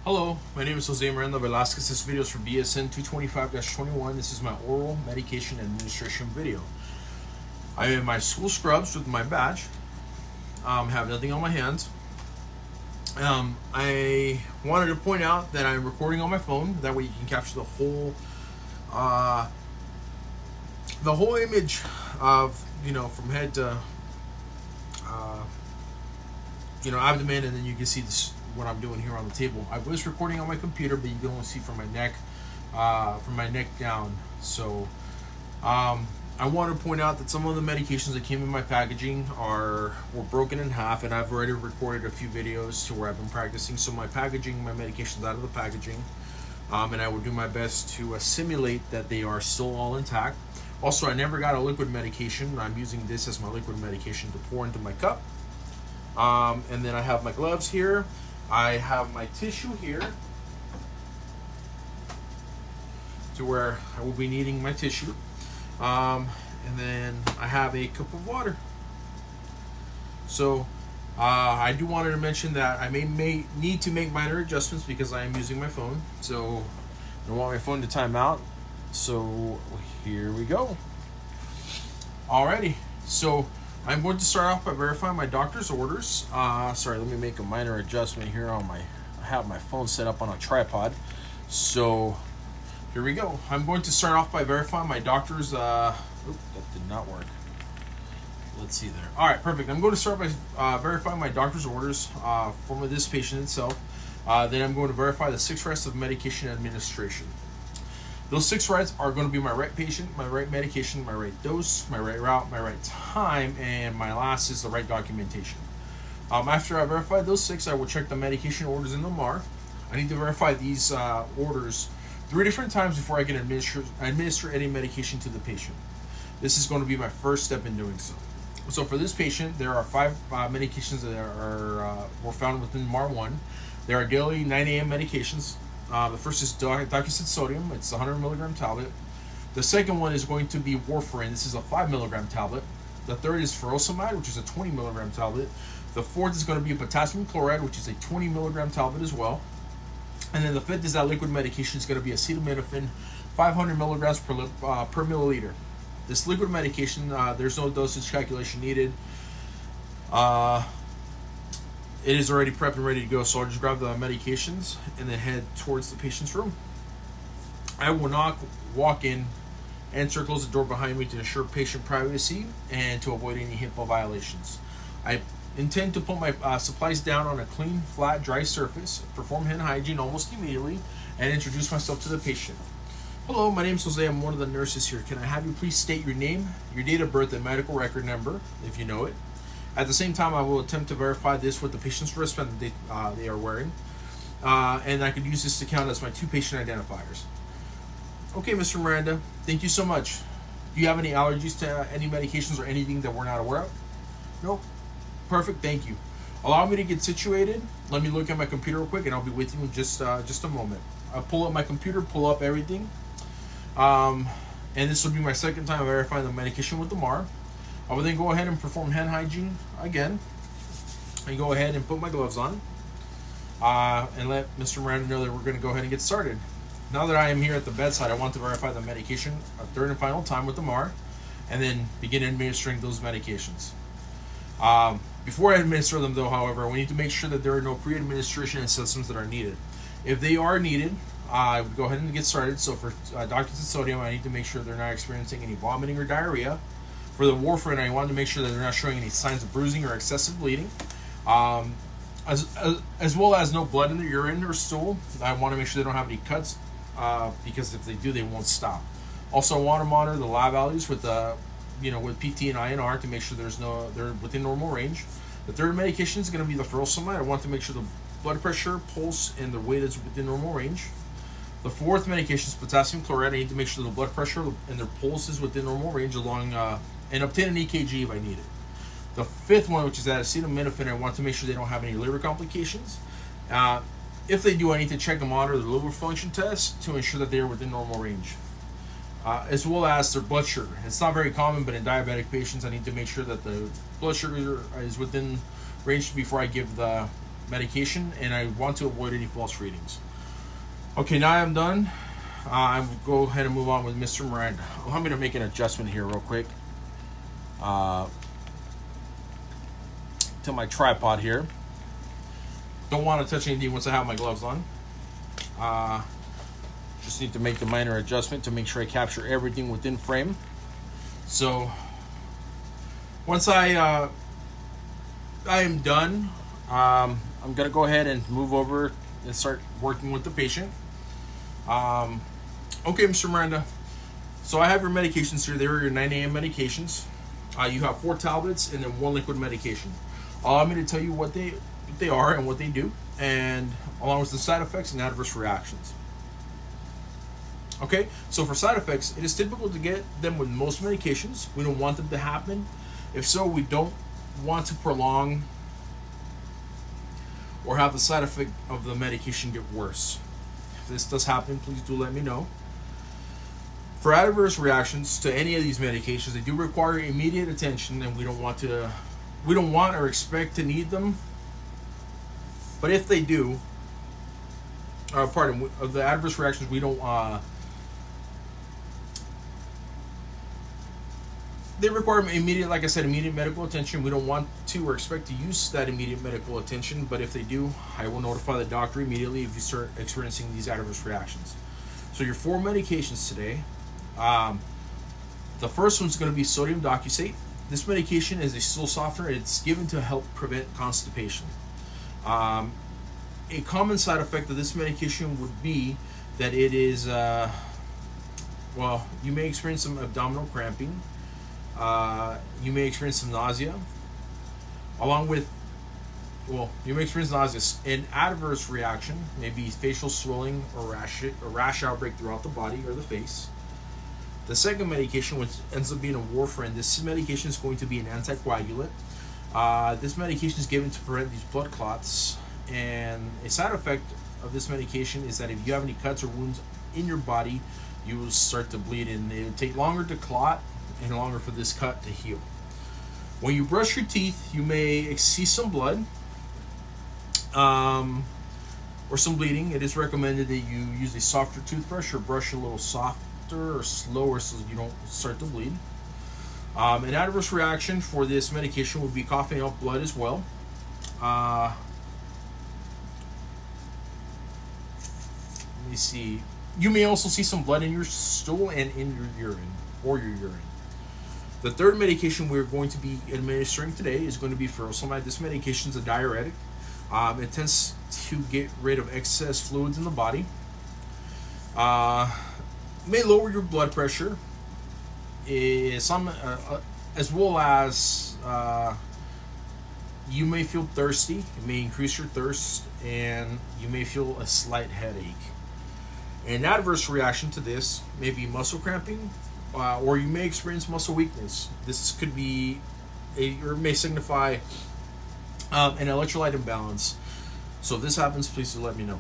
Hello, my name is Jose Miranda Velasquez. This video is for BSN 225-21. This is my oral medication administration video. I am in my school scrubs with my badge. Have nothing on my hands. I wanted to point out that I'm recording on my phone. That way you can capture the whole image of, from head to, abdomen, and then you can see this, what I'm doing here on the table. I was recording on my computer, but you can only see from my neck down. So I want to point out that some of the medications that came in my packaging were broken in half, and I've already recorded a few videos to where I've been practicing. So my medications out of the packaging, and I will do my best to simulate that they are still all intact. Also, I never got a liquid medication. I'm using this as my liquid medication to pour into my cup. And then I have my gloves here. I have my tissue here to where I will be needing my tissue. And then I have a cup of water. So I do wanted to mention that I may need to make minor adjustments because I am using my phone. So I don't want my phone to time out. So here we go. Alrighty. So I'm going to start off by verifying my doctor's orders. Sorry, let me make a minor adjustment here I have my phone set up on a tripod. So here we go. I'm going to start off by verifying my doctor's, that did not work. Let's see there. All right, perfect. I'm going to start by verifying my doctor's orders for this patient itself. Then I'm going to verify the 6 rests of medication administration. Those 6 rights are going to be my right patient, my right medication, my right dose, my right route, my right time, and my last is the right documentation. After I verify those 6, I will check the medication orders in the MAR. I need to verify these orders 3 different times before I can administer any medication to the patient. This is going to be my first step in doing so. So for this patient, there are 5 medications that were found within MAR 1. There are daily 9 a.m. medications. The first is DocuSid sodium. It's a 100 milligram tablet. The second one is going to be warfarin. This is a 5 milligram tablet. The third is furosemide, which is a 20 milligram tablet. The fourth is going to be potassium chloride, which is a 20 milligram tablet as well. And then the fifth is that liquid medication is going to be acetaminophen, 500 milligrams per milliliter. This liquid medication, there's no dosage calculation needed. It is already prepped and ready to go, so I'll just grab the medications and then head towards the patient's room. I will not walk in, enter, close the door behind me to ensure patient privacy and to avoid any HIPAA violations. I intend to put my supplies down on a clean, flat, dry surface, perform hand hygiene almost immediately, and introduce myself to the patient. Hello, my name is Jose. I'm one of the nurses here. Can I have you please state your name, your date of birth, and medical record number, if you know it. At the same time, I will attempt to verify this with the patient's wristband that they are wearing. And I could use this to count as my 2 patient identifiers. Okay, Mr. Miranda, thank you so much. Do you have any allergies to any medications or anything that we're not aware of? Nope. Perfect, thank you. Allow me to get situated. Let me look at my computer real quick, and I'll be with you in just a moment. I'll pull up my computer, pull up everything. And this will be my second time verifying the medication with the MAR. I will then go ahead and perform hand hygiene again. And go ahead and put my gloves on. And let Mr. Miranda know that we're going to go ahead and get started. Now that I am here at the bedside, I want to verify the medication a third and final time with the MAR. And then begin administering those medications. Before I administer them though, however, we need to make sure that there are no pre-administration assessments that are needed. If they are needed, I would go ahead and get started. So for DocuSid sodium, I need to make sure they're not experiencing any vomiting or diarrhea. For the warfarin, I want to make sure that they're not showing any signs of bruising or excessive bleeding, as well as no blood in their urine or stool. I want to make sure they don't have any cuts, because if they do, they won't stop. Also, I want to monitor the lab values with with PT and INR to make sure they're within normal range. The third medication is going to be the furosemide. I want to make sure the blood pressure, pulse, and the weight is within normal range. The fourth medication is potassium chloride. I need to make sure the blood pressure and their pulse is within normal range and obtain an EKG if I need it. The fifth one, which is that acetaminophen, I want to make sure they don't have any liver complications. If they do, I need to check and monitor the liver function test to ensure that they are within normal range, as well as their blood sugar. It's not very common, but in diabetic patients, I need to make sure that the blood sugar is within range before I give the medication, and I want to avoid any false readings. Okay, now I'm done. I will go ahead and move on with Mr. Miranda. I'm going to make an adjustment here real quick to my tripod here. Don't want to touch anything once I have my gloves on. Just need to make the minor adjustment to make sure I capture everything within frame. So once I am done, I'm gonna go ahead and move over and start working with the patient. Okay, Mr. Miranda. So I have your medications here. They are your 9 a.m. medications. You have 4 tablets and then 1 liquid medication. Allow me to tell you what they are and what they do, and along with the side effects and adverse reactions. Okay, so for side effects, it is typical to get them with most medications. We don't want them to happen. If so, we don't want to prolong or have the side effect of the medication get worse. If this does happen, please do let me know. For adverse reactions to any of these medications, they do require immediate attention, and we don't want or expect to need them. But if they do, of the adverse reactions, we don't. They require immediate medical attention. We don't want to or expect to use that immediate medical attention, but if they do, I will notify the doctor immediately if you start experiencing these adverse reactions. So your 4 medications today. The first one's going to be sodium docusate. This medication is a stool softener. It's given to help prevent constipation. A common side effect of this medication would be that it is, you may experience some abdominal cramping. You may experience some nausea, you may experience nausea. An adverse reaction may be facial swelling or rash outbreak throughout the body or the face. The second medication, which ends up being a warfarin, this medication is going to be an anticoagulant. This medication is given to prevent these blood clots, and a side effect of this medication is that if you have any cuts or wounds in your body, you will start to bleed, and it will take longer to clot and longer for this cut to heal. When you brush your teeth, you may see some blood or some bleeding. It is recommended that you use a softer toothbrush or brush a little softer or slower so you don't start to bleed. An adverse reaction for this medication would be coughing up blood as well. Let me see. You may also see some blood in your stool and in your urine. The third medication we're going to be administering today is going to be furosemide. This medication is a diuretic. It tends to get rid of excess fluids in the body. May lower your blood pressure. As well as you may feel thirsty. It may increase your thirst, and you may feel a slight headache. An adverse reaction to this may be muscle cramping, or you may experience muscle weakness. This could be or may signify an electrolyte imbalance. So if this happens, please do let me know.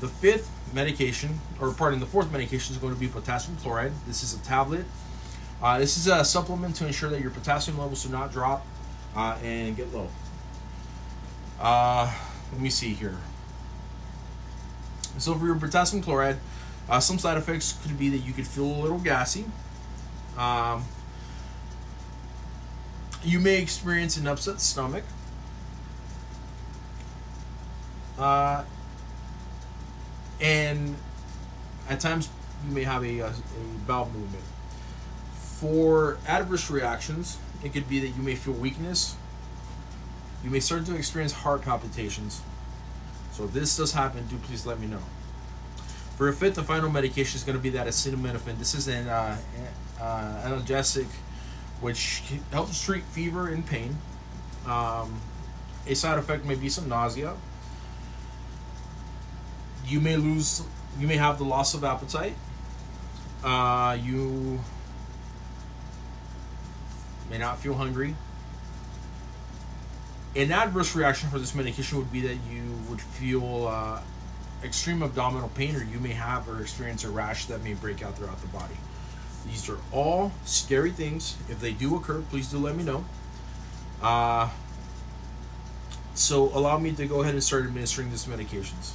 The fourth medication is going to be potassium chloride. This is a tablet. This is a supplement to ensure that your potassium levels do not drop and get low. Let me see here. So for your potassium chloride, some side effects could be that you could feel a little gassy. You may experience an upset stomach. And at times you may have a bowel movement. For adverse reactions, it could be that you may feel weakness. You may start to experience heart palpitations. So if this does happen, do please let me know. For a fifth and final medication is going to be that acetaminophen. This is an analgesic which helps treat fever and pain. A side effect may be some nausea. You may have the loss of appetite. You may not feel hungry. An adverse reaction for this medication would be that you would feel extreme abdominal pain, or you may have or experience a rash that may break out throughout the body. These are all scary things. If they do occur, please do let me know. So allow me to go ahead and start administering these medications.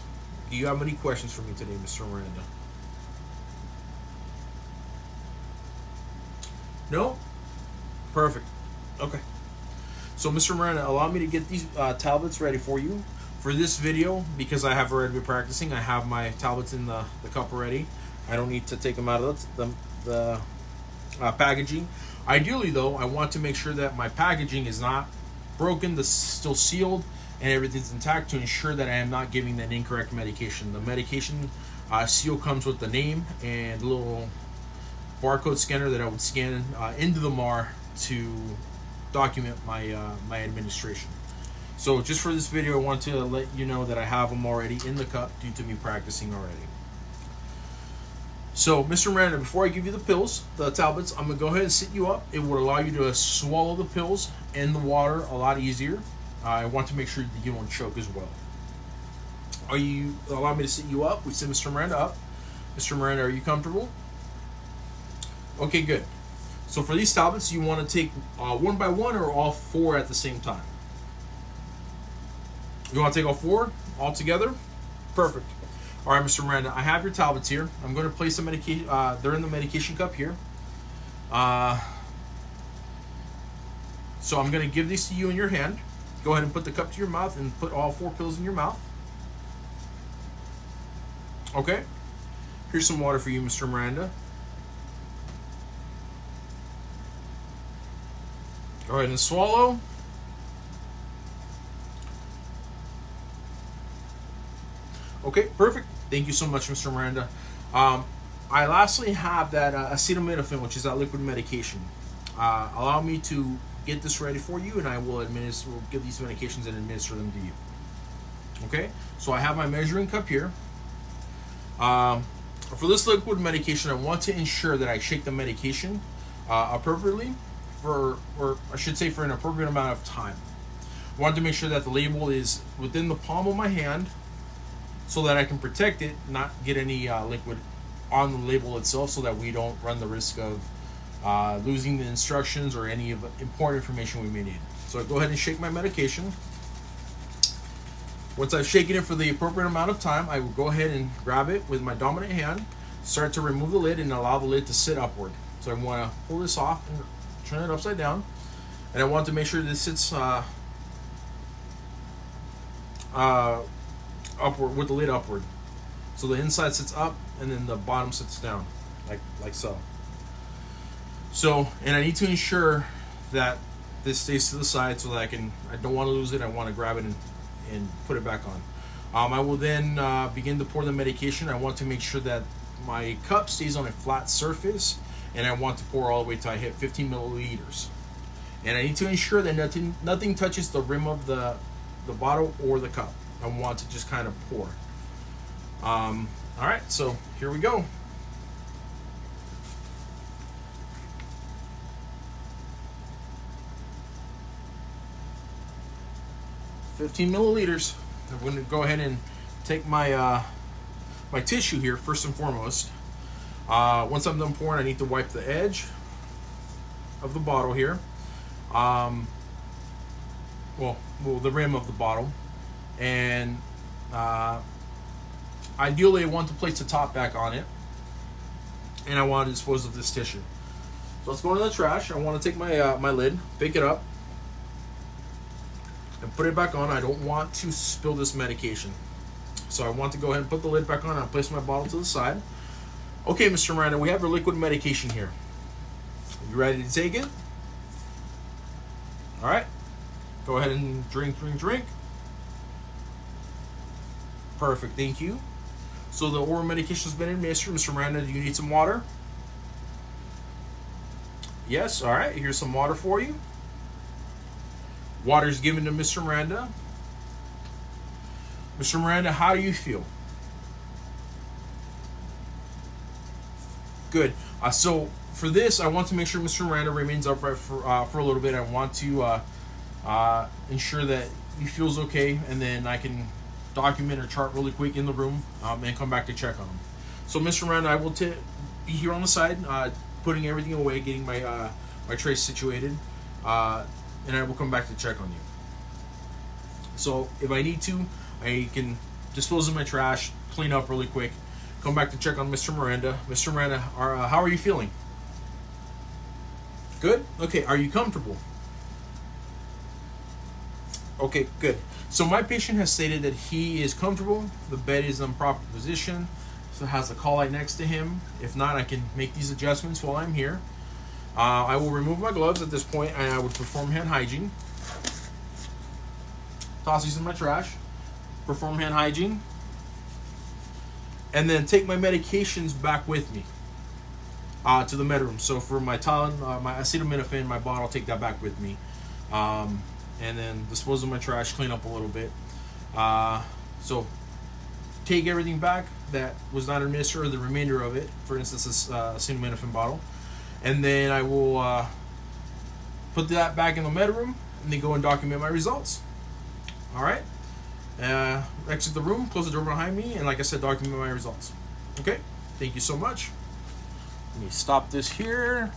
Do you have any questions for me today, Mr. Miranda? No? Perfect. Okay. So, Mr. Miranda, allow me to get these tablets ready for you. For this video, because I have already been practicing, I have my tablets in the cup already. I don't need to take them out of the packaging. Ideally, though, I want to make sure that my packaging is not broken, still sealed, and everything's intact to ensure that I am not giving an incorrect medication. The medication seal comes with the name and a little barcode scanner that I would scan into the MAR to document my my administration. So just for this video, I want to let you know that I have them already in the cup due to me practicing already. So, Mr. Miranda, before I give you the pills, the tablets, I'm going to go ahead and sit you up. It would allow you to swallow the pills and the water a lot easier. I want to make sure that you don't choke as well. Allow me to sit you up? We sit Mr. Miranda up. Mr. Miranda, are you comfortable? Okay, good. So for these tablets, you want to take one by one or all four at the same time? You want to take all four all together? Perfect. All right, Mr. Miranda, I have your tablets here. I'm going to place the medication. They're in the medication cup here. So I'm going to give these to you in your hand. Go ahead and put the cup to your mouth and put all four pills in your mouth. Okay. Here's some water for you, Mr. Miranda. Go ahead and swallow. Okay, perfect. Thank you so much, Mr. Miranda. I lastly have that acetaminophen, which is that liquid medication. Allow me to get this ready for you, and I will give these medications and administer them to you. Okay, so I have my measuring cup here. For this liquid medication, I want to ensure that I shake the medication appropriately or I should say for an appropriate amount of time. I want to make sure that the label is within the palm of my hand so that I can protect it, not get any liquid on the label itself, so that we don't run the risk of losing the instructions or any of the important information we may need. So I go ahead and shake my medication. Once I've shaken it for the appropriate amount of time, I will go ahead and grab it with my dominant hand, start to remove the lid, and allow the lid to sit upward. So I want to pull this off and turn it upside down, and I want to make sure this sits upward, with the lid upward. So the inside sits up and then the bottom sits down, like so. So, and I need to ensure that this stays to the side so that I don't want to lose it. I want to grab it and put it back on. I will then begin to pour the medication. I want to make sure that my cup stays on a flat surface, and I want to pour all the way till I hit 15 milliliters. And I need to ensure that nothing touches the rim of the bottle or the cup. I want to just kind of pour. All right, so here we go. $15 milliliters. I'm going to go ahead and take my my tissue here first and foremost. Once I'm done pouring, I need to wipe the edge of the bottle here. Well, the rim of the bottle, and ideally I want to place the top back on it, and I want to dispose of this tissue. So let's go into the trash. I want to take my my lid, pick it up, and put it back on. I don't want to spill this medication, so I want to go ahead and put the lid back on. I'll place my bottle to the side. Okay, Mr. Miranda, we have our liquid medication here. You ready to take it? All right. Go ahead and drink. Perfect, thank you. So the oral medication has been administered. Mr. Miranda, do you need some water? Yes, all right. Here's some water for you. Water is given to Mr. Miranda. Mr. Miranda, how do you feel? Good. So for this, I want to make sure Mr. Miranda remains upright for a little bit. I want to ensure that he feels okay, and then I can document or chart really quick in the room and come back to check on him. So Mr. Miranda, I will be here on the side, putting everything away, getting my my tray situated, and I will come back to check on you. So if I need to, I can dispose of my trash, clean up really quick, come back to check on Mr. Miranda. Mr. Miranda, how are you feeling? Good? Okay, are you comfortable? Okay, good. So my patient has stated that he is comfortable, the bed is in proper position, so has a call light next to him. If not, I can make these adjustments while I'm here. I will remove my gloves at this point and I would perform hand hygiene. Toss these in my trash, perform hand hygiene, and then take my medications back with me to the med room. So for my Tylenol, my acetaminophen, my bottle, take that back with me. And then dispose of my trash, clean up a little bit. So take everything back that was not administered, or the remainder of it, for instance, this acetaminophen bottle. And then I will put that back in the med room and then go and document my results. All right. Exit the room, close the door behind me, and like I said, document my results. Okay. Thank you so much. Let me stop this here.